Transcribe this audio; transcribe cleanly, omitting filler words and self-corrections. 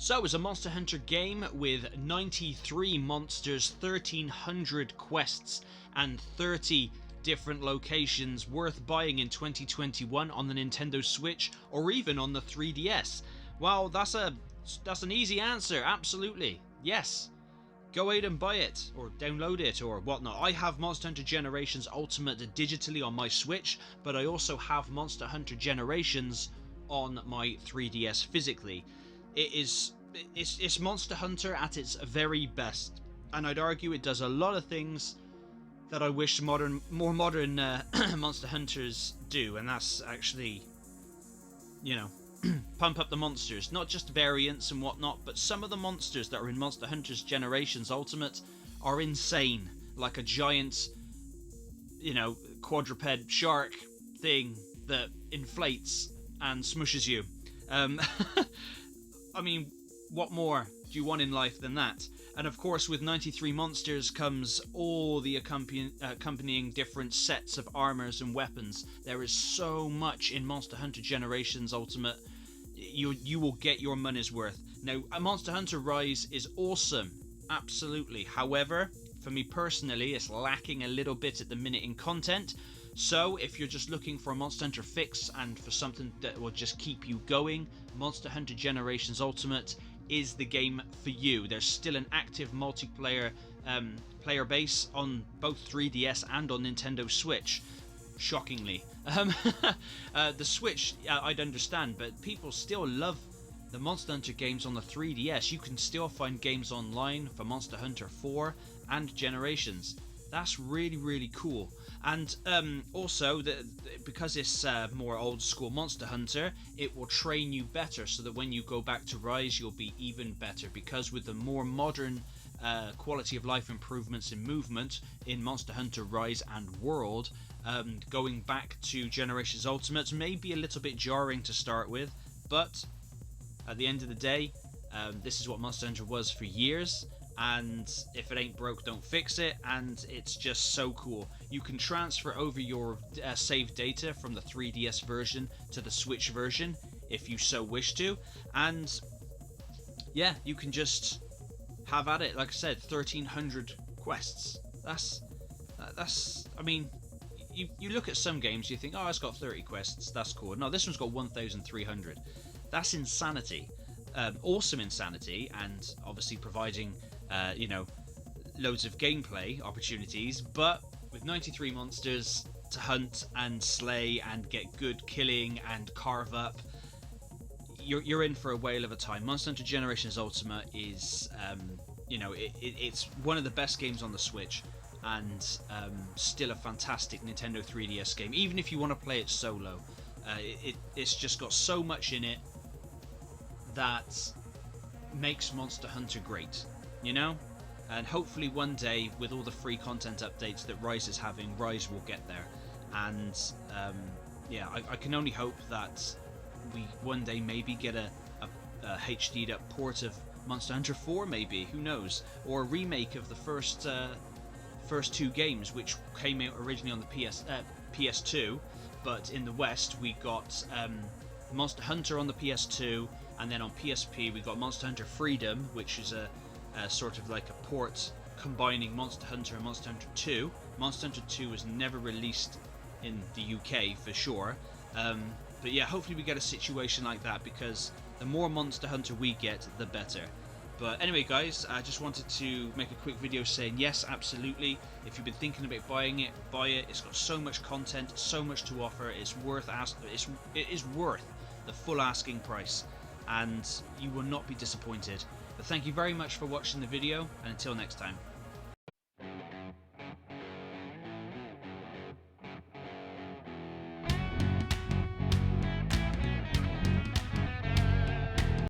So it's a Monster Hunter game with 93 monsters, 1300 quests, and 30 different locations worth buying in 2021 on the Nintendo Switch or even on the 3DS. Well, that's an easy answer, absolutely. Yes. Go ahead and buy it, or download it, or whatnot. I have Monster Hunter Generations Ultimate digitally on my Switch, but I also have Monster Hunter Generations on my 3DS physically. It's Monster Hunter at its very best, and I'd argue it does a lot of things that I wish more modern Monster Hunters do, and that's actually, you know, pump up the monsters, not just variants and whatnot, but some of the monsters that are in Monster Hunter's Generations Ultimate are insane, like a giant, you know, quadruped shark thing that inflates and smushes you. I mean, what more do you want in life than that? And of course, with 93 monsters comes all the accompanying different sets of armors and weapons. There is so much in Monster Hunter Generations Ultimate. You will get your money's worth. Now, Monster Hunter Rise is awesome, absolutely. However, for me personally, it's lacking a little bit at the minute in content. So if you're just looking for a Monster Hunter fix and for something that will just keep you going, Monster Hunter Generations Ultimate is the game for you. There's still an active multiplayer player base on both 3DS and on Nintendo Switch. Shockingly. The Switch, I'd understand, but people still love the Monster Hunter games on the 3DS. You can still find games online for Monster Hunter 4 and Generations. That's really, really cool. And also, because it's more old school Monster Hunter, it will train you better so that when you go back to Rise, you'll be even better. Because with the more modern quality of life improvements in movement in Monster Hunter Rise and World, going back to Generations Ultimate may be a little bit jarring to start with, but at the end of the day, this is what Monster Hunter was for years. And if it ain't broke, don't fix it, and it's just so cool. You can transfer over your saved data from the 3DS version to the Switch version if you so wish to, and yeah, you can just have at it. Like I said, 1300 quests. That's I mean, you look at some games, you think, oh, it's got 30 quests, that's cool. No, this one's got 1,300. That's insanity. Awesome insanity, and obviously providing you know, loads of gameplay opportunities, but with 93 monsters to hunt and slay and get good killing and carve up, you're in for a whale of a time. Monster Hunter Generations Ultimate is you know, it's one of the best games on the Switch, and still a fantastic Nintendo 3DS game, even if you want to play it solo. It's just got so much in it that makes Monster Hunter great, you know? And hopefully one day, with all the free content updates that Rise is having, Rise will get there. And yeah, I can only hope that we one day maybe get a HD'd up port of Monster Hunter 4, maybe, who knows? Or a remake of the first two games, which came out originally on the PS2, but in the West we got Monster Hunter on the PS2, and then on PSP we got Monster Hunter Freedom, which is a sort of like a port combining Monster Hunter and Monster Hunter 2. Monster Hunter 2 was never released in the UK for sure, but yeah, hopefully we get a situation like that, because the more Monster Hunter we get, the better. But anyway guys, I just wanted to make a quick video saying yes, absolutely, if you've been thinking about buying it, buy it. It's got so much content, so much to offer. It's worth it is worth the full asking price, and you will not be disappointed. But thank you very much for watching the video, and until next time.